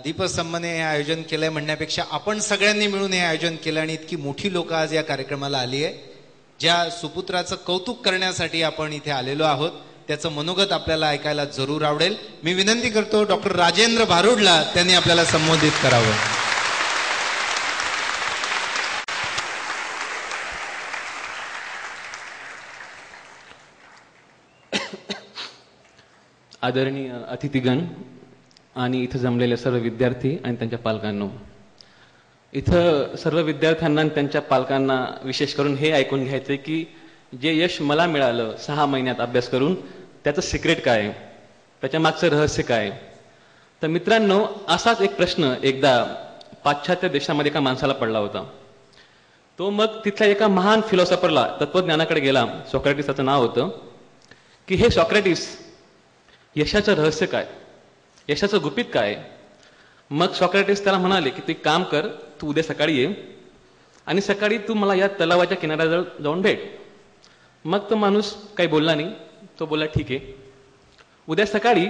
दीपस्तंभने हे आयोजन केलंय म्हणण्यापेक्षा आपण सगळ्यांनी मिळून हे आयोजन केलं आणि इतकी मोठी लोक आज या कार्यक्रमाला आली आहे. ज्या सुपुत्राचं कौतुक करण्यासाठी आपण इथे आलेलो आहोत त्याचं मनोगत आपल्याला ऐकायला जरूर आवडेल. मी विनंती करतो डॉक्टर राजेंद्र भारुडला त्यांनी आपल्याला संबोधित करावं. आदरणीय अतिथीगण आणि इथं जमलेले सर्व विद्यार्थी आणि त्यांच्या पालकांनो, इथं सर्व विद्यार्थ्यांना आणि त्यांच्या पालकांना विशेष करून हे ऐकून घ्यायचंय की जे यश मला मिळालं 6 महिन्यात अभ्यास करून त्याचं सिक्रेट काय, त्याच्या मागचं रहस्य काय. तर मित्रांनो, असाच एक प्रश्न एकदा पाश्चात्य देशामध्ये एका माणसाला पडला होता. तो मग तिथल्या एका महान फिलॉसॉफरला, तत्वज्ञानाकडे गेला. सॉक्रेटिसाचं नाव होतं. की हे सॉक्रेटिस, यशाचं रहस्य काय, यशाचं गुपित काय. मग सॉक्रेटिस त्याला म्हणाले की तू एक काम कर, तू उद्या सकाळी ये आणि सकाळी तू मला या तलावाच्या किनाऱ्याजवळ जाऊन भेट. मग तो माणूस काही बोलला नाही. तो बोलला ठीक आहे. उद्या सकाळी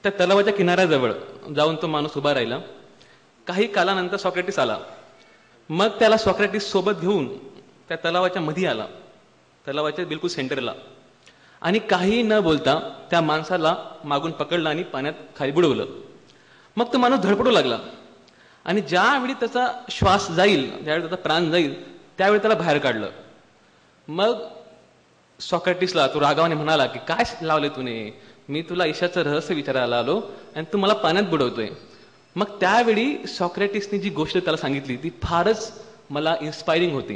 त्या तलावाच्या किनाऱ्याजवळ जाऊन तो माणूस उभा राहिला. काही कालानंतर सॉक्रेटिस आला. मग त्याला सॉक्रेटिस सोबत घेऊन त्या तलावाच्या मध्ये आला, तलावाच्या बिलकुल सेंटरला, आणि काही न बोलता त्या माणसाला मागून पकडलं आणि पाण्यात खाली बुडवलं. मग तो माणूस धडपडू लागला आणि ज्यावेळी त्याचा श्वास जाईल, ज्यावेळी त्याचा प्राण जाईल, त्यावेळी त्याला बाहेर काढलं. मग सॉक्रेटिसला तो रागावाने म्हणाला की काय लावले तुने, मी तुला यशाचं रहस्य विचारायला आलो आणि तू मला पाण्यात बुडवतोय. मग त्यावेळी सॉक्रेटिसने जी गोष्ट त्याला सांगितली ती फारच मला इन्स्पायरिंग होती.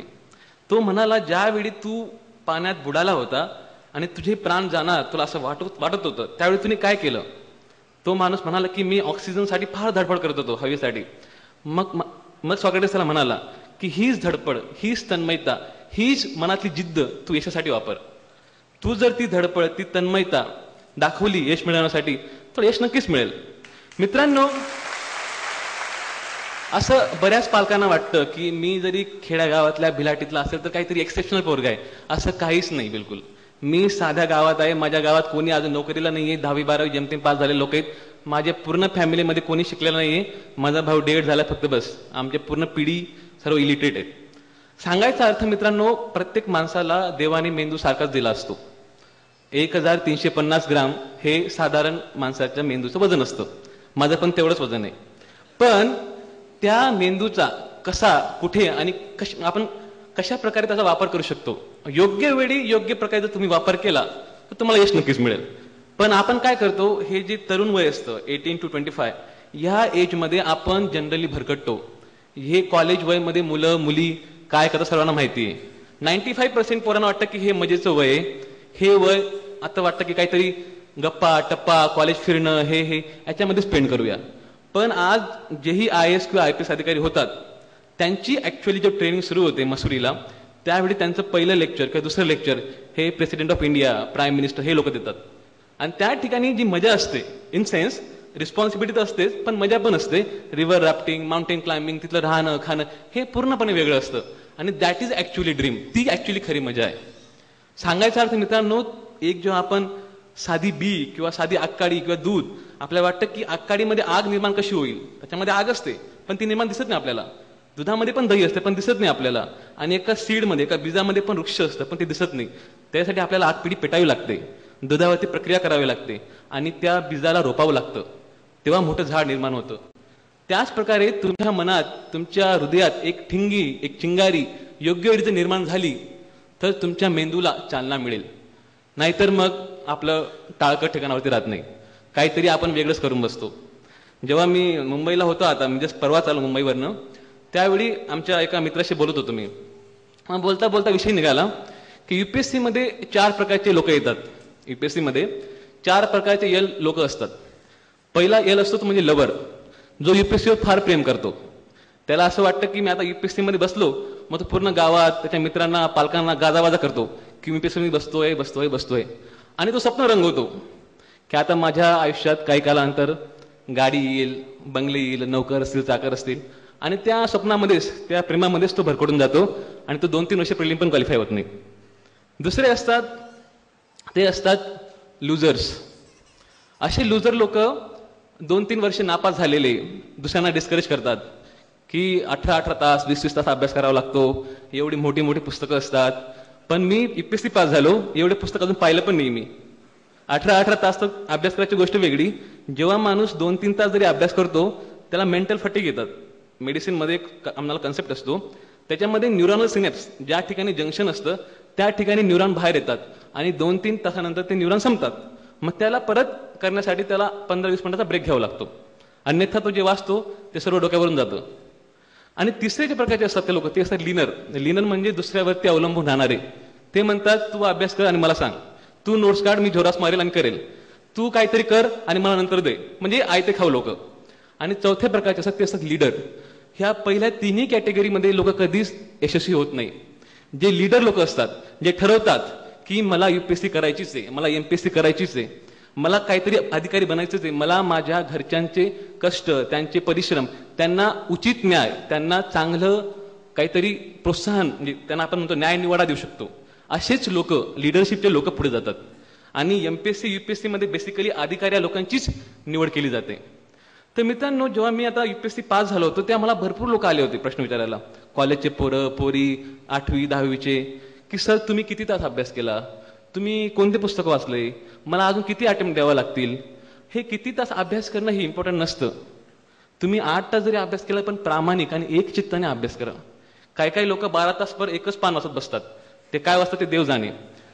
तो म्हणाला, ज्यावेळी तू पाण्यात बुडाला होता आणि तुझे प्राण जाणार तुला असं वाटत होतं, त्यावेळी तुम्ही काय केलं. तो माणूस म्हणाला की मी ऑक्सिजनसाठी फार धडपड करत होतो, हवेसाठी. मग सॉक्रेटिस त्याला म्हणाला की हीच धडपड, हीच तन्मयता, हीच मनातली जिद्द तू यशासाठी वापर. तू जर ती धडपड, ती तन्मयता दाखवली यश मिळवण्यासाठी तर यश नक्कीच मिळेल. मित्रांनो, असं बऱ्याच पालकांना वाटतं की मी जरी खेड्यागावातल्या भिलाटीतला असेल तर काहीतरी एक्सेप्शनल पोरगा आहे. असं काहीच नाही. बिलकुल मी साध्या गावात आहे. माझ्या गावात कोणी अजून नोकरीला नाहीये. 10वी 12वी जेमतेम पास झाले लोक आहेत. माझ्या पूर्ण फॅमिलीमध्ये कोणी शिकलेलं नाहीये. माझा भाऊ डेड झाला फक्त, बस. आमच्या पूर्ण पिढी सर्व इलिटरेट आहेत. सांगायचा अर्थ मित्रांनो, प्रत्येक माणसाला देवाने मेंदू सारखाच दिला असतो. 1350 ग्राम हे साधारण माणसाच्या मेंदूचं वजन असतं. माझं पण तेवढंच वजन आहे. पण त्या मेंदूचा कसा, कुठे आणि आपण कशा प्रकारे त्याचा वापर करू शकतो, योग्य वेळी योग्य प्रकारे जर तुम्ही वापर केला तर तुम्हाला यश नक्कीच मिळेल. पण आपण काय करतो, हे जे तरुण वय असतं 18 to 25, ह्या एजमध्ये आपण जनरली भरकटतो. हे कॉलेज वयमध्ये मुलं मुली काय करतात सर्वांना माहिती आहे. 95% पोरांना वाटतं की हे मजेचं वय आहे. हे वय आता वाटतं की काहीतरी गप्पा टप्पा, कॉलेज फिरणं, हे याच्यामध्ये स्पेंड करूया. पण आज जेही IAS किंवा IPS अधिकारी होतात त्यांची ऍक्च्युअली जो ट्रेनिंग सुरू होते मसुरीला, त्यावेळी त्यांचं पहिलं लेक्चर किंवा दुसरं लेक्चर हे president of India, prime minister हे लोक देतात. आणि त्या ठिकाणी जी मजा असते, इन सेन्स रिस्पॉन्सिबिलिटी तर असतेच पण मजा पण असते. रिव्हर राफ्टिंग, माउंटेन क्लाइम्बिंग, तिथलं राहणं खाणं हे पूर्णपणे वेगळं असतं. आणि दॅट इज ऍक्च्युअली ड्रीम. ती ऍक्च्युअली खरी मजा आहे. सांगायचा अर्थ मित्रांनो, एक जेव्हा आपण साधी बी किंवा साधी आकाडी किंवा दूध, आपल्याला वाटतं की आकाडीमध्ये आग निर्माण कशी होईल, त्याच्यामध्ये आग असते पण ती निर्माण दिसत नाही आपल्याला. दुधामध्ये पण दही असते पण दिसत नाही आपल्याला. आणि एका सीडमध्ये, एका बीजामध्ये पण वृक्ष असतं पण ते दिसत नाही. त्यासाठी आपल्याला आग पिढी पेटावी लागते, दुधावरती प्रक्रिया करावी लागते आणि त्या बीजाला रोपावं लागतं, तेव्हा मोठं झाड निर्माण होतं. त्याच प्रकारे तुमच्या मनात, तुमच्या हृदयात एक ठिंगी, एक चिंगारी योग्य वेळी जर निर्माण झाली तर तुमच्या मेंदूला चालना मिळेल. नाहीतर मग आपलं टाळकं ठिकाणावरती राहत नाही, काहीतरी आपण वेगळंच करून बसतो. जेव्हा मी मुंबईला होतो, आता म्हणजे परवाच आलो मुंबईवरनं, त्यावेळी आमच्या एका मित्राशी बोलत होतो मी. बोलता बोलता विषय निघाला की UPSC मध्ये 4 प्रकारचे लोक येतात. UPSC मध्ये 4 प्रकारचे लोक असतात. पहिला असतो तो म्हणजे लवर, जो UPSC वर फार प्रेम करतो. त्याला असं वाटतं की मी आता UPSC मध्ये बसलो, मग तो पूर्ण गावात त्याच्या मित्रांना, पालकांना गाजावाजा करतो की मी UPSC मध्ये बसतोय. आणि तो स्वप्न रंगवतो की आता माझ्या आयुष्यात काही कालानंतर गाडी येईल, बंगले येईल, नोकर असतील, चाकर असतील. आणि त्या स्वप्नामध्येच, त्या प्रेमामध्येच तो भरकडून जातो आणि तो 2-3 वर्ष प्रिलिम पण क्वालिफाय होत नाही. दुसरे असतात, ते असतात लुजर्स. असे लुजर लोक 2-3 वर्ष नापास झालेले दुसऱ्यांना डिस्करेज करतात की 18 तास 20 तास अभ्यास करावा लागतो, एवढी मोठी मोठी पुस्तकं असतात. पण मी UPSC पास झालो, एवढे पुस्तक अजून पाहिलं पण नाही मी. 18 तास तर अभ्यास करायची गोष्ट वेगळी. जेव्हा माणूस 2-3 तास जरी अभ्यास करतो त्याला मेंटल फटीग येतात. मेडिसिनमध्ये एक आम्हाला कन्सेप्ट असतो, त्याच्यामध्ये न्यूरॉनल सिनेप्स ज्या ठिकाणी जंक्शन असतं त्या ठिकाणी न्यूरॉन बाहेर येतात आणि 2-3 तासानंतर ते न्यूरॉन संपतात. मग त्याला परत करण्यासाठी त्याला 15-20 मिनिटाचा ब्रेक घ्यावा लागतो, अन्यथा तो जे वाचतो ते सर्व डोक्यावरून जातं. आणि तिसरे जे प्रकारचे असतात ते लोक ते असतात लिनर. लिनर म्हणजे दुसऱ्यावरती अवलंबून राहणारे. ते म्हणतात तू अभ्यास कर आणि मला सांग, तू नोट्स काढ, मी झोरास मारेल आणि करेल, तू काहीतरी कर आणि मला नंतर दे, म्हणजे आयते खाऊ लोक. आणि चौथ्या प्रकारचे असतात ते असतात लीडर. ह्या पहिल्या तिन्ही कॅटेगरीमध्ये लोक कधीच यशस्वी होत नाही. जे लीडर लोक असतात, जे ठरवतात की मला UPSC करायचीच आहे, मला MPSC करायचीच आहे, मला काहीतरी अधिकारी बनायचंच आहे, मला माझ्या घरच्यांचे कष्ट, त्यांचे परिश्रम, त्यांना उचित न्याय, त्यांना चांगलं काहीतरी प्रोत्साहन, म्हणजे त्यांना आपण म्हणतो न्याय निवाडा देऊ शकतो, असेच लोक, लिडरशिपचे लोक पुढे जातात. आणि MPSC UPSC मध्ये बेसिकली अधिकारी लोकांचीच निवड केली जाते. तर मित्रांनो, जेव्हा मी आता UPSC पास झालो होतो तेव्हा मला भरपूर लोक आले होते प्रश्न विचारायला, कॉलेजचे पोरं पोरी 8वी 10वीचे, की सर तुम्ही किती तास अभ्यास केला, तुम्ही कोणते पुस्तक वाचले, मला अजून किती अटेम्प्ट द्यावं लागतील. हे किती तास अभ्यास करणं हे इम्पॉर्टंट नसतं. तुम्ही 8 तास जरी अभ्यास केला पण प्रामाणिक आणि एक चित्ताने अभ्यास करा. काही काही लोक 12 तास पर एकच पान वाचत बसतात, ते काय वाचतात ते देव जाणे,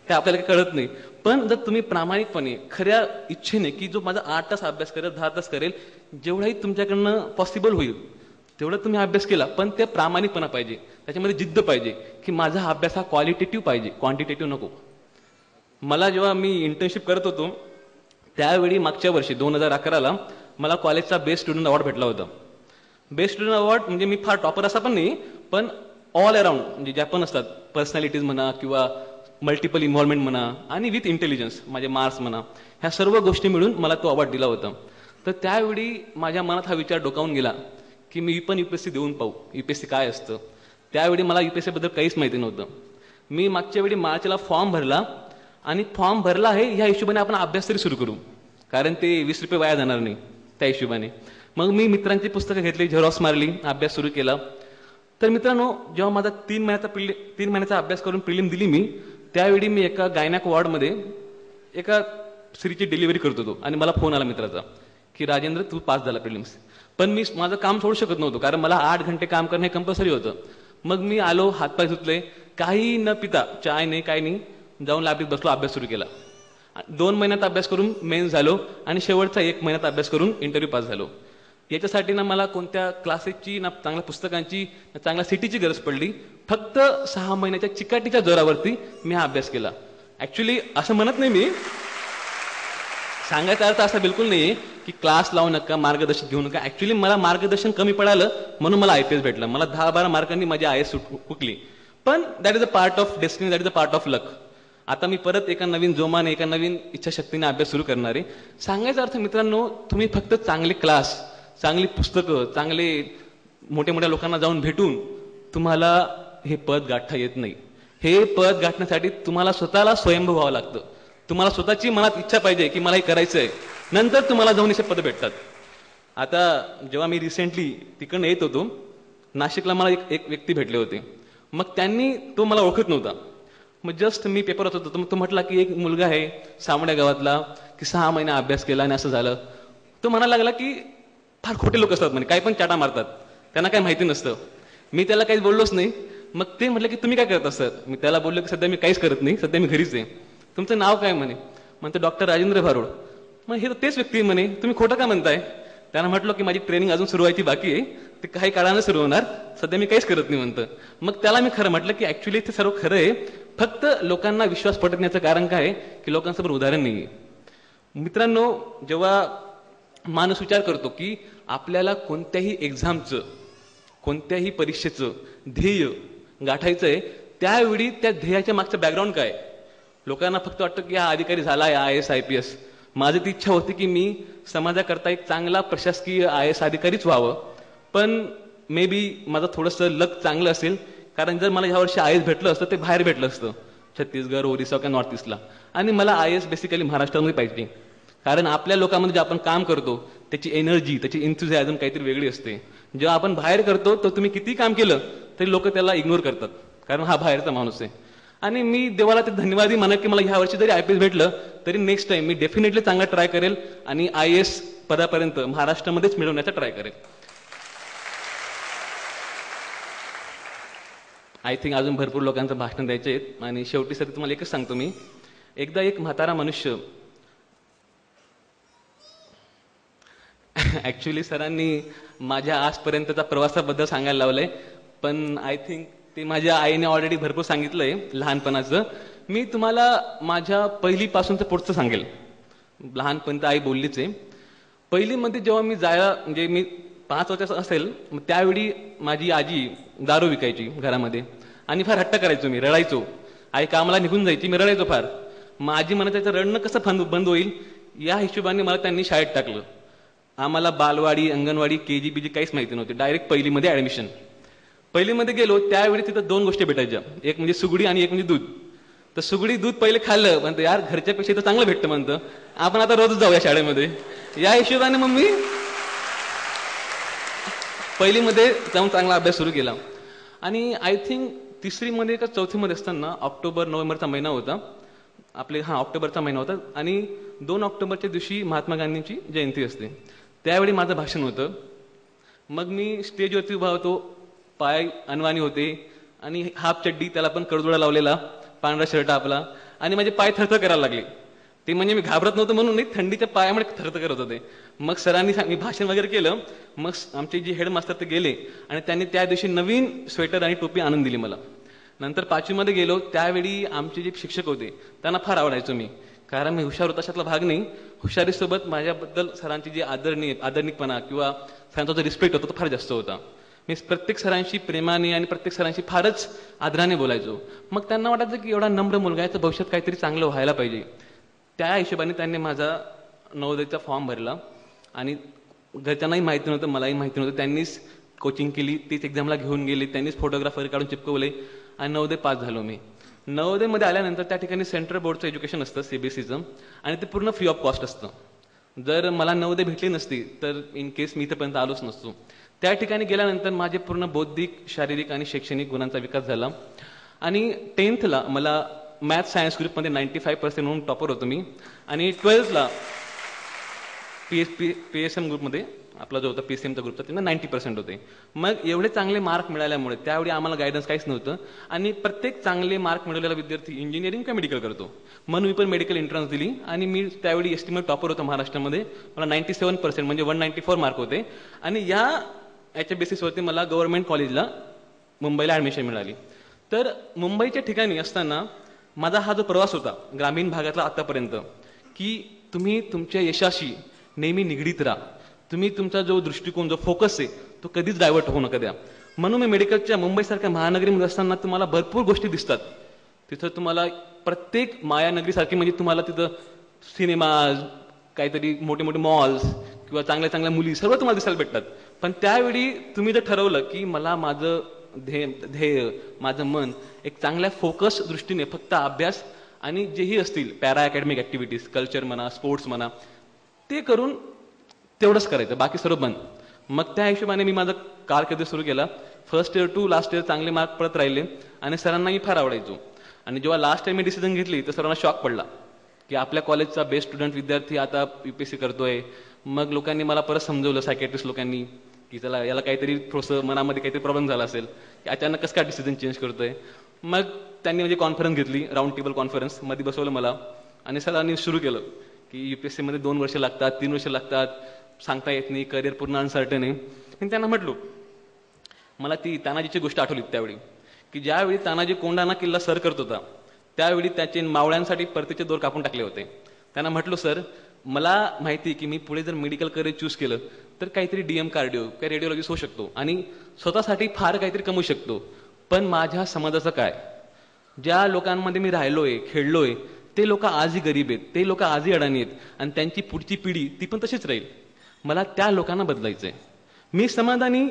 ते आपल्याला काही कळत नाही. पण जर तुम्ही प्रामाणिकपणे खऱ्या इच्छेने की जो माझा 8 तास अभ्यास करेल, 10 तास करेल, जेवढाही तुमच्याकडनं पॉसिबल होईल तेवढं तुम्ही अभ्यास केला, पण ते प्रामाणिकपणा पाहिजे, त्याच्यामध्ये जिद्द पाहिजे की माझा अभ्यास हा क्वालिटेटिव्ह पाहिजे, क्वांटिटेटिव्ह नको. मला जेव्हा मी इंटर्नशिप करत होतो त्यावेळी मागच्या वर्षी 2011ला मला कॉलेजचा बेस्ट स्टुडंट अवॉर्ड भेटला होता. बेस्ट स्टुडंट अवॉर्ड म्हणजे मी फार टॉपर असा पण नाही, पण ऑल अराउंड म्हणजे ज्या पण असतात पर्सनॅलिटीज म्हणा किंवा मल्टिपल इन्व्हॉल्वमेंट म्हणा आणि विथ इंटेलिजन्स, माझे मार्क्स म्हणा, ह्या सर्व गोष्टी मिळून मला तो अवॉर्ड दिला होता. तर त्यावेळी माझ्या मनात हा विचार डोकावून गेला की मी पण UPSC देऊन पाहू, UPSC काय असतं. त्यावेळी मला UPSC बद्दल काहीच माहिती नव्हतं. मी मागच्या वेळी मार्चला फॉर्म भरला आणि फॉर्म भरला आहे ह्या हिशोबाने आपण अभ्यास तरी सुरू करू, कारण ते 20 रुपये वाया जाणार नाही त्या हिशोबाने. मग मी मित्रांची पुस्तकं घेतली, झेरॉक्स मारली, अभ्यास सुरू केला. तर मित्रांनो, जेव्हा माझा 3 महिन्याचा अभ्यास करून प्रिलिम दिली मी, त्यावेळी मी एका गायनॅक वॉर्डमध्ये एका स्त्रीची डिलिव्हरी करत होतो आणि मला फोन आला मित्राचा की राजेंद्र तू पास झाला प्रिलिम्स. पण मी माझं काम सोडू शकत नव्हतो, कारण मला 8 घंटे काम करणं हे कंपल्सरी होतं. मग मी आलो, हातपाय धुतले, काही न पिता, चाय नाही काही नाही, जाऊन लायब्ररीत बसलो, अभ्यास सुरू केला. 2 महिन्यात अभ्यास करून मेन्स झालो आणि शेवटचा 1 महिन्यात अभ्यास करून इंटरव्ह्यू पास झालो. याच्यासाठी ना मला कोणत्या क्लासेसची ना चांगल्या पुस्तकांची ना चांगल्या सिटीची गरज पडली, फक्त 6 महिन्याच्या चिकाटीच्या जोरावरती मी हा अभ्यास केला. ऍक्च्युली असं म्हणत नाही मी, सांगायचा अर्थ असा बिलकुल नाही की क्लास लावू नका, मार्गदर्शन घेऊ नका. ऍक्च्युली मला मार्गदर्शन कमी पडालं म्हणून मला IPS भेटलं, मला 10-12 मार्कांनी माझी IAS हुकली. पण that is a part of destiny, that is a part of luck. आता मी परत एका नवीन जोमाने, एका नवीन इच्छाशक्तीने अभ्यास सुरू करणार आहे. सांगायचा अर्थ मित्रांनो, तुम्ही फक्त चांगले क्लास, चांगली पुस्तकं, चांगले मोठ्या मोठ्या लोकांना जाऊन भेटून तुम्हाला हे पद गाठता येत नाही. हे पद गाठण्यासाठी तुम्हाला स्वतःला स्वयंभू व्हावं लागतं. तुम्हाला स्वतःची मनात इच्छा पाहिजे की मला हे करायचं आहे, नंतर तुम्हाला जाऊन असे पद भेटतात. आता जेव्हा मी रिसेंटली तिकडनं येत होतो, नाशिकला मला एक व्यक्ती भेटले होते. मग त्यांनी, तो मला ओळखत नव्हता, मग जस्ट मी पेपर वाचत होतो, तो म्हटला की एक मुलगा आहे सावड्या गावातला की 6 महिने अभ्यास केला आणि असं झालं. तो म्हणायला लागला की फार खोटे लोक असतात म्हणे, काही पण चाटा मारतात, त्यांना काही माहिती नसतं. मी त्याला काहीच बोललोच नाही. मग ते म्हटलं की तुम्ही काय करत असतात. मी त्याला बोललो की सध्या मी काहीच करत नाही, सध्या मी घरीच आहे. तुमचं नाव काय म्हणे. म्हणतो डॉक्टर राजेंद्र भारुड. मग हे तेच व्यक्ती म्हणे, तुम्ही खोटं का म्हणताय. त्यांना म्हटलं की माझी ट्रेनिंग अजून सुरू व्हायची बाकी आहे, ते काही काळानं सुरू होणार, सध्या मी काहीच करत नाही म्हणतं. मग त्याला मी खरं म्हटलं की ऍक्च्युली ते सर्व खरं आहे, फक्त लोकांना विश्वास पटत नाही. याचं कारण काय आहे की लोकांसमोर उदाहरण नाही आहे. मित्रांनो, जेव्हा माणूस विचार करतो की आपल्याला कोणत्याही एक्झामचं, कोणत्याही परीक्षेचं ध्येय गाठायचं आहे, त्यावेळी त्या ध्येयाच्या मागचं बॅकग्राऊंड काय. लोकांना फक्त वाटतं की हा अधिकारी झाला आहे IAS IPS. माझी ती इच्छा होती की मी समाजाकरता एक चांगला प्रशासकीय IAS अधिकारीच व्हावं. पण मे बी माझं थोडंसं लक चांगलं असेल, कारण जर मला ह्या वर्षी IAS भेटलं असतं ते बाहेर भेटलं असतं, छत्तीसगड, ओरिसा किंवा नॉर्थ ईस्टला. आणि मला IAS बेसिकली महाराष्ट्रामध्ये पाहिजे, कारण आपल्या लोकांमध्ये जे आपण काम करतो त्याची एनर्जी, त्याची एन्थुझियाझम काहीतरी वेगळी असते. जेव्हा आपण बाहेर करतो तर तुम्ही किती काम केलं तरी लोक त्याला इग्नोर करतात, कारण हा बाहेरचा माणूस आहे. आणि मी देवाला ते धन्यवादही म्हणा की मला ह्या वर्षी जरी IPS भेटलं तरी नेक्स्ट टाइम मी डेफिनेटली चांगला ट्राय करेल आणि IAS पदापर्यंत महाराष्ट्रामध्येच मिळवण्याचा ट्राय करेल. आय थिंक अजून भरपूर लोकांचं भाषण द्यायचे आहेत. आणि शेवटी सर तुम्हाला एकच सांगतो मी, एकदा एक म्हातारा मनुष्य ऍक्च्युली सरांनी माझ्या आजपर्यंतचा प्रवासाबद्दल सांगायला लावलंय, पण आय थिंक ते माझ्या आईने ऑलरेडी भरपूर सांगितलंय लहानपणाचं. मी तुम्हाला माझ्या पहिलीपासूनचं पुढचं सांगेल. लहानपणी आई बोललीच आहे. पहिलीमध्ये जेव्हा मी म्हणजे मी 5 वर्षाचा असेल, त्यावेळी माझी आजी दारू विकायची घरामध्ये आणि फार हट्ट करायचो मी, रडायचो. आई कामाला निघून जायची, मी रडायचो फार. मग आजी म्हणत त्याचं रडणं कसं बंद होईल या हिशोबाने मला त्यांनी शाळेत टाकलं. आम्हाला बालवाडी, अंगणवाडी, KG BG काहीच माहिती नव्हती. Direct पहिलीमध्ये admission. पहिलीमध्ये गेलो त्यावेळी तिथं 2 गोष्टी भेटायच्या, एक म्हणजे सुगडी आणि एक म्हणजे दूध. तर सुगडी दूध पहिले खाल्लं, म्हणतं यार घरच्यापेक्षा तर चांगलं भेटतं, म्हणतं आपण आता रोजच जाऊया शाळेमध्ये. या हिशोबाने मग मी पहिलीमध्ये जाऊन चांगला अभ्यास सुरू केला. आणि आय थिंक 3रीमध्ये का 4थीमध्ये असताना ऑक्टोबर-नोव्हेंबरचा महिना होता ऑक्टोबरचा महिना होता. आणि 2 ऑक्टोबरच्या दिवशी महात्मा गांधींची जयंती असते. त्यावेळी माझं भाषण होतं. मग मी स्टेजवरती उभा होतो, पाय अनवाणी होते आणि हाफ चड्डी, त्याला पण कडजोडा लावलेला, पांढरा शर्ट आपला, आणि माझे पाय थरथर करायला लागले. ते म्हणजे मी घाबरत नव्हतं म्हणून नाही, थंडीच्या पायामुळे थरथर करत होते. मग सरांनी मी भाषण वगैरे केलं. मग आमचे जे हेडमास्टर ते गेले आणि त्यांनी त्या दिवशी नवीन स्वेटर आणि टोपी आणून दिली मला. नंतर 5वीमध्ये गेलो त्यावेळी आमचे जे शिक्षक होते त्यांना फार आवडायचो मी, कारण मी हुशार होता अशातला भाग नाही. हुशारीसोबत माझ्याबद्दल सरांची जी आदरणीयपणा किंवा सरांचा जो रिस्पेक्ट होता तो फार जास्त होता. मी प्रत्येक सरांशी प्रेमाने आणि प्रत्येक सरांशी फारच आदराने बोलायचो. मग त्यांना वाटायचं की एवढा नम्र मुलगा आहे तर भविष्यात काहीतरी चांगलं व्हायला पाहिजे. त्या हिशोबाने त्यांनी माझा नवोदयचा फॉर्म भरला. आणि घरच्यांनाही माहिती नव्हतं, मलाही माहिती नव्हतं. त्यांनीच कोचिंग केली, तीच एक्झामला घेऊन गेली, त्यांनीच फोटोग्राफर काढून चिपकवले आणि नवोदय पास झालो मी. नवोदयमध्ये आल्यानंतर त्या ठिकाणी सेंट्रल बोर्डचं एज्युकेशन असतं, CBSEचं, आणि ते पूर्ण फ्री ऑफ कॉस्ट असतं. जर मला नवोदय भेटली नसती तर इन केस मी इथपर्यंत आलोच नसतो. त्या ठिकाणी गेल्यानंतर माझे पूर्ण बौद्धिक, शारीरिक आणि शैक्षणिक गुणांचा विकास झाला. आणि 10thला मला मॅथ्स सायन्स ग्रुपमध्ये 95% म्हणून टॉपर होतो मी. आणि 12thला PSM ग्रुपमध्ये आपला जो होता PCMचा ग्रुपचा त्यांना 90% होते. मग एवढे चांगले मार्क मिळाल्यामुळे त्यावेळी आम्हाला गायडन्स काहीच नव्हतं. आणि प्रत्येक चांगले मार्क मिळवलेला विद्यार्थी इंजिनिअरिंग का मेडिकल करतो, म्हणून मी पण मेडिकल एंट्रन्स दिली. आणि मी त्यावेळी एस्टिमेट टॉपर होतो महाराष्ट्रामध्ये. मला 97% म्हणजे 194 मार्क होते. आणि याच्या बेसिसवरती मला गव्हर्नमेंट कॉलेजला मुंबईला ऍडमिशन मिळाली. तर मुंबईच्या ठिकाणी असताना माझा हा जो प्रवास होता ग्रामीण भागातला आतापर्यंत, की तुम्ही तुमच्या यशाशी नेहमी निगडीत राहा. तुम्ही तुमचा जो दृष्टिकोन, जो फोकस आहे तो कधीच डायव्हर्ट होऊ नका द्या. म्हणून मी मेडिकलच्या मुंबईसारख्या महानगरीमध्ये असताना तुम्हाला भरपूर गोष्टी दिसतात. तिथं तुम्हाला प्रत्येक मायानगरीसारखी म्हणजे तुम्हाला तिथं सिनेमाज, काहीतरी मोठे मोठे मॉल्स किंवा चांगल्या चांगल्या मुली सर्व तुम्हाला दिसायला भेटतात. पण त्यावेळी तुम्ही जर ठरवलं की मला माझं ध्येय, माझं मन एक चांगल्या फोकस दृष्टीने फक्त अभ्यास आणि जेही असतील पॅरा अकॅडमिक ऍक्टिव्हिटीज, कल्चर म्हणा, स्पोर्ट्स म्हणा, ते करून तेवढंच करायचं, बाकी सर्व बंद. मग त्या हिशोबाने मी माझा कारकीर्द सुरू केला. First year to last year चांगले मार्क पडत राहिले आणि सरांनाही फार आवडायचो. आणि जेव्हा लास्ट टाइम मी डिसिजन घेतली तर सरांना शॉक पडला की आपल्या कॉलेजचा बेस्ट स्टुडंट विद्यार्थी आता UPSC करतोय. मग लोकांनी मला परत समजवलं, सायकॅट्रिस्ट लोकांनी, की त्याला याला काहीतरी थोडंसं मनामध्ये काहीतरी प्रॉब्लेम झाला असेल, की अचानक कसं काय डिसिजन चेंज करतोय. मग त्यांनी म्हणजे कॉन्फरन्स घेतली, राऊंड टेबल कॉन्फरन्स मध्ये बसवलं मला आणि सरांनी सुरू केलं की UPSC मध्ये 2 वर्ष लागतात, 3 वर्ष लागतात, सांगता येत नाही, करिअर पूर्ण अनसर्टन आहे. मी त्यांना म्हटलो, मला ती तानाजीची गोष्ट आठवली त्यावेळी, की ज्यावेळी तानाजी कोंढाणा किल्ला सर करत होता त्यावेळी त्याचे मावळ्यांसाठी परतीचे दोर कापून टाकले होते. त्यांना म्हटलो, सर मला माहिती की मी पुढे जर मेडिकल करिअर चूज केलं तर काहीतरी DM कार्डिओ काही रेडिओलॉजिस्ट होऊ शकतो आणि स्वतःसाठी फार काहीतरी कमवू शकतो. पण माझ्या समाजाचं काय? ज्या लोकांमध्ये मी राहिलोय, खेळलोय, ते लोक आजही गरीब आहेत, ते लोक आजही अडाणी आहेत आणि त्यांची पुढची पिढी ती पण तशीच राहील. मला त्या लोकांना बदलायचंय. मी समाधानी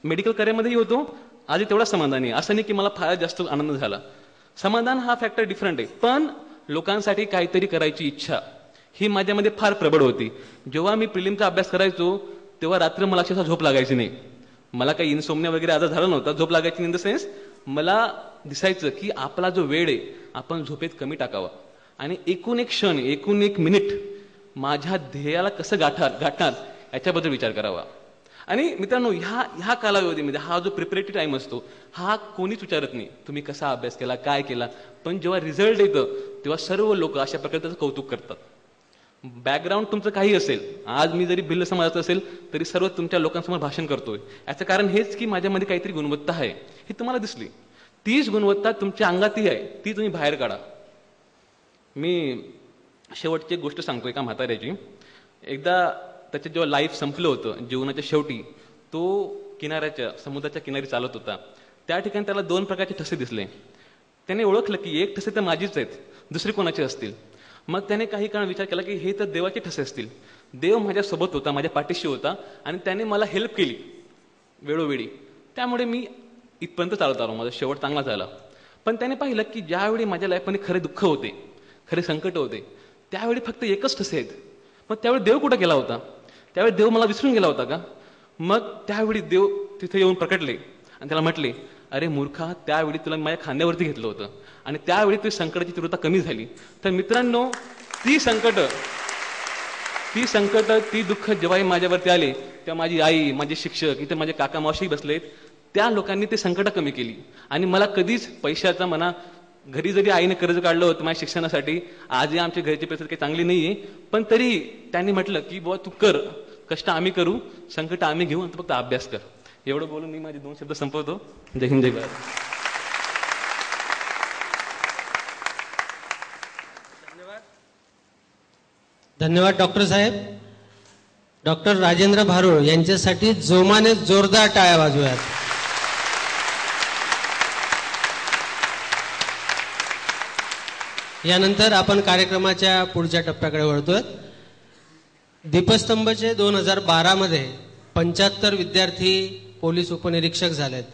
मेडिकल करिअरमध्येही होतो, आधी तेवढा समाधानी. असं नाही की मला फार जास्त आनंद झाला. समाधान हा फॅक्टर डिफरंट आहे, पण लोकांसाठी काहीतरी करायची इच्छा ही माझ्यामध्ये फार प्रबळ होती. जेव्हा मी प्रिलिमचा अभ्यास करायचो तेव्हा रात्र मला अक्षरशः झोप लागायची नाही. मला काही इन्सोम्निया वगैरे आजार झाला नव्हता, झोप लागायची इन द सेन्स मला दिसायचं की आपला जो वेळ आहे आपण झोपेत कमी टाकावा आणि एकूण एक क्षण, एकूण एक मिनिट माझ्या ध्येयाला कसं गाठणार याच्याबद्दल विचार करावा. आणि मित्रांनो, ह्या कालावधीमध्ये हा जो प्रिपरेटरी टाइम असतो हा कोणीच विचारत नाही तुम्ही कसा अभ्यास केला, काय केला. पण जेव्हा रिझल्ट येतं तेव्हा सर्व लोक अशा प्रकारे त्याचं कौतुक करतात. बॅकग्राऊंड तुमचं काही असेल, आज मी जरी भिल्ल समाजाचं असेल तरी सर्व तुमच्या लोकांसमोर भाषण करतोय, याचं कारण हेच की माझ्यामध्ये काहीतरी गुणवत्ता आहे ही तुम्हाला दिसली. तीच गुणवत्ता तुमच्या अंगातही आहे, ती तुम्ही बाहेर काढा. मी शेवटची एक गोष्ट सांगतो एका म्हाताऱ्याची. एकदा त्याचं जेव्हा लाईफ संपलं होतं, जीवनाच्या शेवटी तो किनाऱ्याच्या समुद्राच्या किनारी चालत होता. त्या ठिकाणी त्याला 2 प्रकारचे ठसे दिसले. त्याने ओळखलं की एक ठसे तर माझीच आहेत, दुसरे कोणाचे असतील. मग त्याने काही काळ विचार केला की हे तर देवाचे ठसे असतील. देव माझ्यासोबत होता, माझ्या पाठीशी होता आणि त्याने मला हेल्प केली वेळोवेळी, त्यामुळे मी इथपर्यंत चालत आलो, माझा शेवट चांगला झाला. पण त्याने पाहिलं की ज्यावेळी माझ्या लाईफमध्ये खरे दुःख होते, खरे संकट होते, त्यावेळी फक्त एकच ठसे आहेत. मग त्यावेळी देव कुठं गेला होता? त्यावेळी देव मला विसरून गेला होता का? मग त्यावेळी देव तिथे येऊन प्रकटले आणि त्याला म्हटले, अरे मूर्खा, त्यावेळी तुला माझ्या खांद्यावरती घेतलं होतं आणि त्यावेळी तुझी संकटाची तीव्रता कमी झाली. तर मित्रांनो, ती संकट, ती दुःख जेव्हाही माझ्यावरती आले तेव्हा माझी आई, माझे शिक्षक, इथे माझे काका मावशी बसलेत, त्या लोकांनी ते संकट कमी केली. आणि मला कधीच पैशाचा म्हणा, घरी जरी आईने कर्ज काढलं होतं माझ्या शिक्षणासाठी, आजही आमच्या घरची परिस्थिती काही चांगली नाहीये, पण तरी त्यांनी म्हटलं की बुवा तू कर, कष्ट आम्ही करू, संकट आम्ही घेऊ, आणि तू फक्त अभ्यास कर. एवढं बोलून मी माझे 2 शब्द संपवतो. जय हिंद, जय भारत. धन्यवाद डॉक्टर साहेब. डॉक्टर राजेंद्र भारुळ यांच्यासाठी जोमाने जोरदार टाळ्या वाजवूयात. यानंतर आपण कार्यक्रमाच्या पुढच्या टप्प्याकडे वळतोय. दीपस्तंभचे 2012 मध्ये 75 विद्यार्थी पोलीस उपनिरीक्षक झालेत.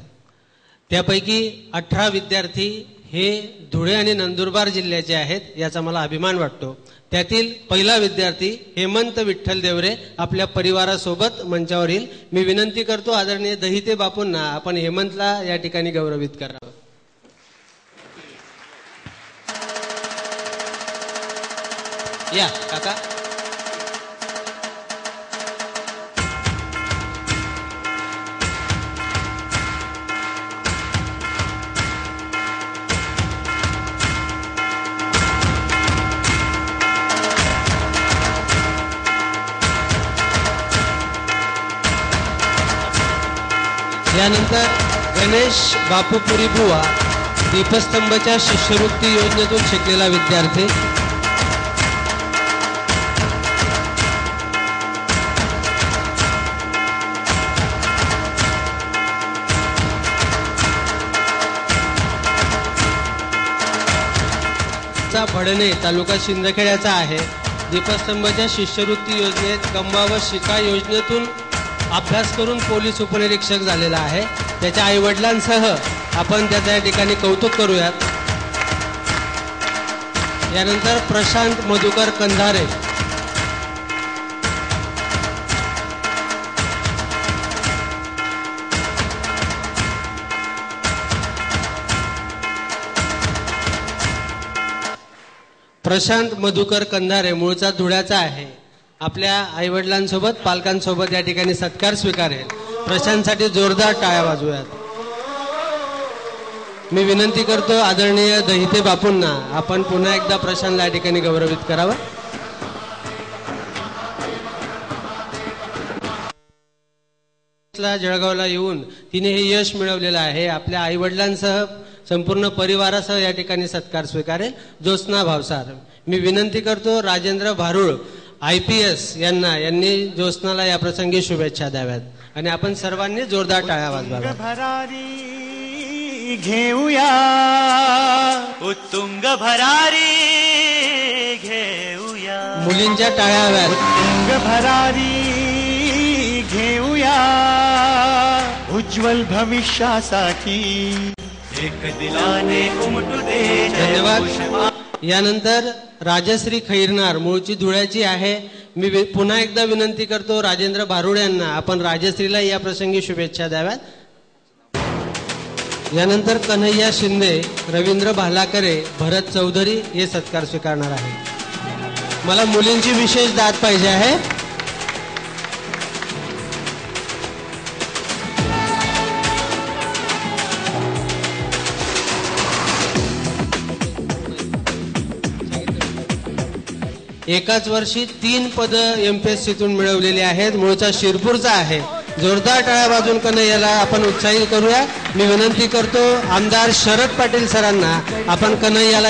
त्यापैकी 18 विद्यार्थी हे धुळे आणि नंदुरबार जिल्ह्याचे आहेत, याचा मला अभिमान वाटतो. त्यातील पहिला विद्यार्थी हेमंत विठ्ठल देवरे आपल्या परिवारासोबत मंचावर येईल. मी विनंती करतो आदरणीय दहिते बापूंना आपण हेमंतला या ठिकाणी गौरवित करावं. या काका. यानंतर गणेश बापूपुरी बुवा, दीपस्तंभच्या शिष्यवृत्ती योजनेतून शिकलेला विद्यार्थी. भडणे तालुका शिंदखेड्याचा आहे. दीपस्तंभच्या शिष्यवृत्ती योजनेत कमवा व शिका योजनेतून अभ्यास करून पोलीस उपनिरीक्षक झालेला आहे. त्याच्या आई वडिलांसह आपण त्याच्या ठिकाणी कौतुक करूयात. यानंतर प्रशांत मधुकर कंधारे, प्रशांत मधुकर कंधारे मूळचा धुळ्याचा आहे. आपल्या आईवडिलांसोबत पालकांसोबत या ठिकाणी सत्कार स्वीकारेल. प्रशांतसाठी जोरदार टाळ्या वाजवूयात. मी विनंती करतो आदरणीय दहिते बापूंना आपण पुन्हा एकदा प्रशांतला या ठिकाणी गौरवित करावं. जळगावला येऊन तिने हे यश मिळवलेलं आहे. आपल्या आईवडिलांसह संपूर्ण परिवारासह या ठिकाणी सत्कार स्वीकारेल. ज्योत्स्ना भावसार. मी विनंती करतो राजेंद्र भारुळ IPS यांनी ज्योत्स्नाला या प्रसंगी शुभेच्छा द्याव्यात आणि आपण सर्वांनी जोरदार टाळ्या वाजवाव्यात. भरारी घेऊया उत्तुंग भरारी घेऊया. मुलींच्या टाळ्या हव्यात. उत्तुंग भरारी घेऊया उज्ज्वल भविष्यासाठी एक दिलाने उमटू दे. धन्यवाद. यानंतर राजश्री खैरनार, मूळची धुळ्याची आहे. मी पुन्हा एकदा विनंती करतो राजेंद्र भारुड यांना, आपण राजश्रीला या प्रसंगी शुभेच्छा द्याव्यात. यानंतर कन्हैया शिंदे, रवींद्र भालाकरे, भरत चौधरी हे सत्कार स्वीकारणार आहे. मला मुलींची विशेष दाद पाहिजे आहे. एकाच वर्षी 3 पद MPSCतून मिळवलेली आहेत. मूळचा शिरपूरचा आहे. जोरदार टाळ्या वाजून कन्हैयाला आपण उत्साहित करूया. मी विनंती करतो आमदार शरद पाटील सरांना, आपण कन्हैयाला